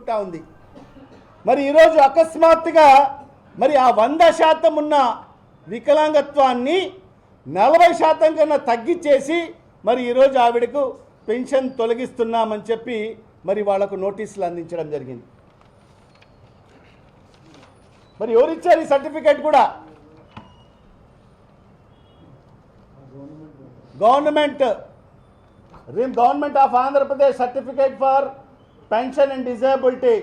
తీసుకుంటా ఉంది. మరి ఈరోజు అకస్మాత్తుగా మరి ఆ 100% ఉన్న వికలాంగత్వాన్ని 40% కన్నా తగ్గించేసి మరి ఈరోజు ఆవిడకు పెన్షన్ తొలగిస్తున్నామని చెప్పి మరి వాళ్లకు నోటీసులు అందించడం జరిగింది. మరి ఎవరిచ్చారు ఈ సర్టిఫికేట్ కూడా? Government of Andhra Pradesh certificate for pension and disability,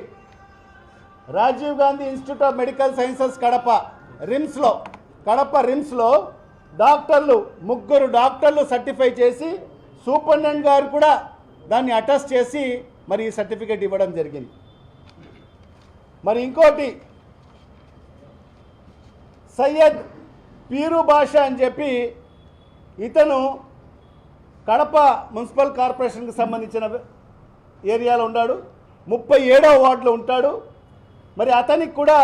Rajiv Gandhi institute of medical sciences Kadapa రిమ్స్లో డాక్టర్లు 3 డాక్టర్లు సర్టిఫై చేసి సూపరింటెండెంట్ గారు కూడా దాన్ని అటెస్ట్ చేసి మరి ఈ సర్టిఫికేట్ ఇవ్వడం జరిగింది. మరి ఇంకోటి సయ్యద్ పీరు బాషా అని చెప్పి ఇతను కడప మున్సిపల్ కార్పొరేషన్కి సంబంధించిన ఏరియాలో ఉన్నాడు, 37వ వార్డులో ఉంటాడు. మరి అతనికి కూడా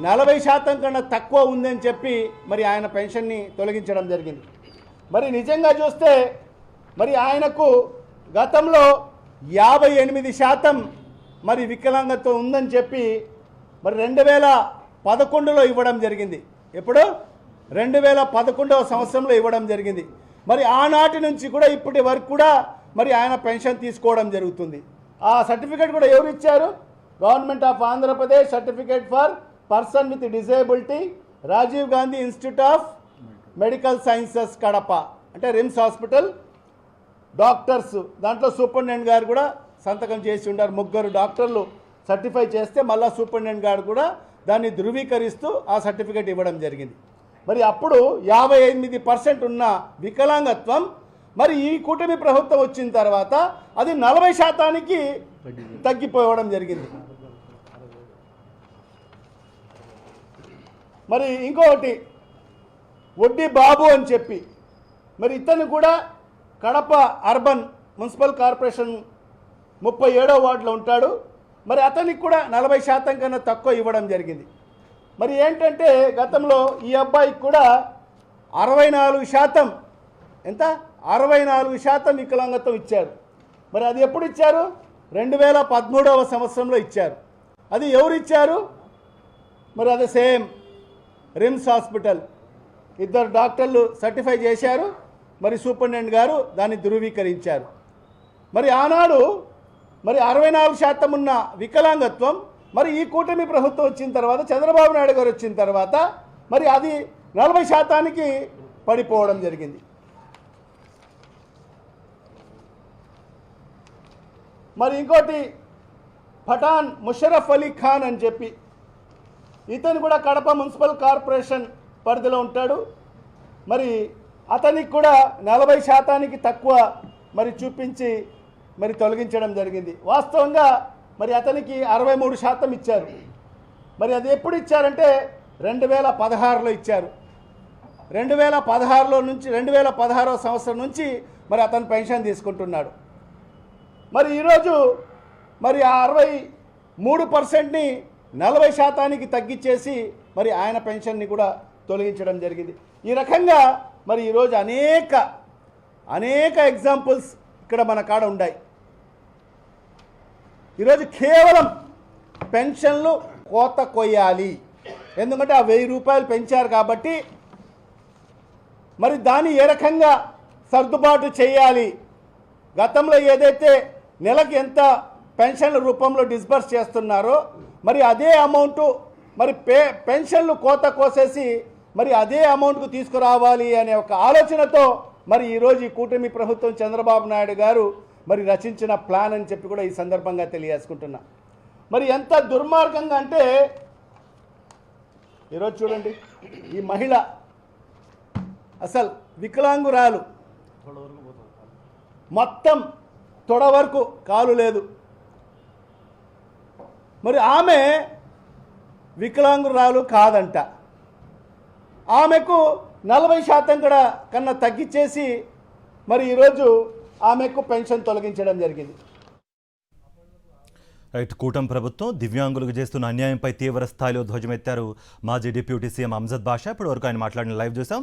40% కన్నా తక్కువ ఉందని చెప్పి మరి ఆయన పెన్షన్ని తొలగించడం జరిగింది. మరి నిజంగా చూస్తే మరి ఆయనకు గతంలో 58% మరి వికలాంగత్వం ఉందని చెప్పి మరి 2011లో ఇవ్వడం జరిగింది. ఎప్పుడు? 2011వ సంవత్సరంలో ఇవ్వడం జరిగింది. మరి ఆనాటి నుంచి కూడా ఇప్పటి వరకు కూడా మరి ఆయన పెన్షన్ తీసుకోవడం జరుగుతుంది. ఆ సర్టిఫికేట్ కూడా ఎవరు ఇచ్చారు? Government of Andhra Pradesh certificate for person with disability, Rajiv Gandhi institute of medical sciences Kadapa, అంటే రిమ్స్ హాస్పిటల్ డాక్టర్స్. దాంట్లో సూపరింటెండెంట్ గారు కూడా సంతకం చేసి ఉన్నారు. 3 డాక్టర్లు సర్టిఫై చేస్తే మళ్ళీ సూపరింటెండెంట్ గారు కూడా దాన్ని ధృవీకరిస్తూ ఆ సర్టిఫికేట్ ఇవ్వడం జరిగింది. మరి అప్పుడు 58% ఉన్న వికలాంగత్వం మరి ఈ కూటమి ప్రభుత్వం వచ్చిన తర్వాత అది 40%కి తగ్గిపోవడం జరిగింది. మరి ఇంకొకటి వడ్డీ బాబు అని చెప్పి మరి ఇతను కూడా కడప అర్బన్ మున్సిపల్ కార్పొరేషన్ 37వ వార్డులో ఉంటాడు. మరి అతనికి కూడా 40% కన్నా తక్కువ ఇవ్వడం జరిగింది. మరి ఏంటంటే గతంలో ఈ అబ్బాయికి కూడా 64% ఎంత 64% వికలాంగత్వం ఇచ్చారు. మరి అది ఎప్పుడు ఇచ్చారు? 2013వ సంవత్సరంలో ఇచ్చారు. అది ఎవరు ఇచ్చారు? మరి అది సేమ్ రిమ్స్ హాస్పిటల్ 2 డాక్టర్లు సర్టిఫై చేశారు. మరి సూపరింటెండెంట్ గారు దాన్ని ధృవీకరించారు. మరి ఆనాడు మరి 64% ఉన్న వికలాంగత్వం మరి ఈ కూటమి ప్రభుత్వం వచ్చిన తర్వాత, చంద్రబాబు నాయుడు గారు వచ్చిన తర్వాత మరి అది 40%కి పడిపోవడం జరిగింది. మరి ఇంకోటి పఠాన్ ముషరఫ్ అలీ ఖాన్ అని చెప్పి ఇతను కూడా కడప మున్సిపల్ కార్పొరేషన్ పరిధిలో ఉంటాడు. మరి అతనికి కూడా 40%కి తక్కువ మరి చూపించి మరి తొలగించడం జరిగింది. వాస్తవంగా మరి అతనికి 63% ఇచ్చారు. మరి అది ఎప్పుడు ఇచ్చారంటే 2016లో ఇచ్చారు. 2016లో నుంచి 2016వ సంవత్సరం నుంచి మరి అతను పెన్షన్ తీసుకుంటున్నాడు. మరి ఈరోజు మరి ఆ 63%ని 40%కి తగ్గించేసి మరి ఆయన పెన్షన్ని కూడా తొలగించడం జరిగింది. ఈ రకంగా మరి ఈరోజు అనేక ఎగ్జాంపుల్స్ ఇక్కడ మన కాడ ఉన్నాయి. ఈరోజు కేవలం పెన్షన్లు కోత కొయ్యాలి, ఎందుకంటే ఆ 1000 రూపాయలు పెంచారు కాబట్టి మరి దాన్ని ఏ రకంగా సర్దుబాటు చేయాలి, గతంలో ఏదైతే నెలకి ఎంత పెన్షన్ల రూపంలో డిస్బర్స్ చేస్తున్నారో మరి అదే అమౌంట్ మరి పెన్షన్లు కోత కోసేసి మరి అదే అమౌంట్కు తీసుకురావాలి అనే ఒక ఆలోచనతో మరి ఈరోజు ఈ కూటమి ప్రభుత్వం చంద్రబాబు నాయుడు గారు మరి రచించిన ప్లాన్ అని చెప్పి కూడా ఈ సందర్భంగా తెలియజేసుకుంటున్నా. మరి ఎంత దుర్మార్గంగా అంటే ఈరోజు చూడండి, ఈ మహిళ అసలు వికలాంగురాలు, మొత్తం తొడ వరకు కాలు లేదు. మరి ఆమె వికలాంగురాలు కాదంట. ఆమెకు 40% కూడా కన్నా తగ్గించేసి మరి ఈరోజు ఆమెకు పెన్షన్ తొలగించడం జరిగింది. రైట్. కూటమి ప్రభుత్వం దివ్యాంగులకు చేస్తున్న అన్యాయంపై తీవ్ర స్థాయిలో ధ్వజమెత్తారు మాజీ డిప్యూటీ సీఎం అమ్జద్ బాషా. ఇప్పటివరకు ఆయన మాట్లాడిన లైవ్ చూసాం.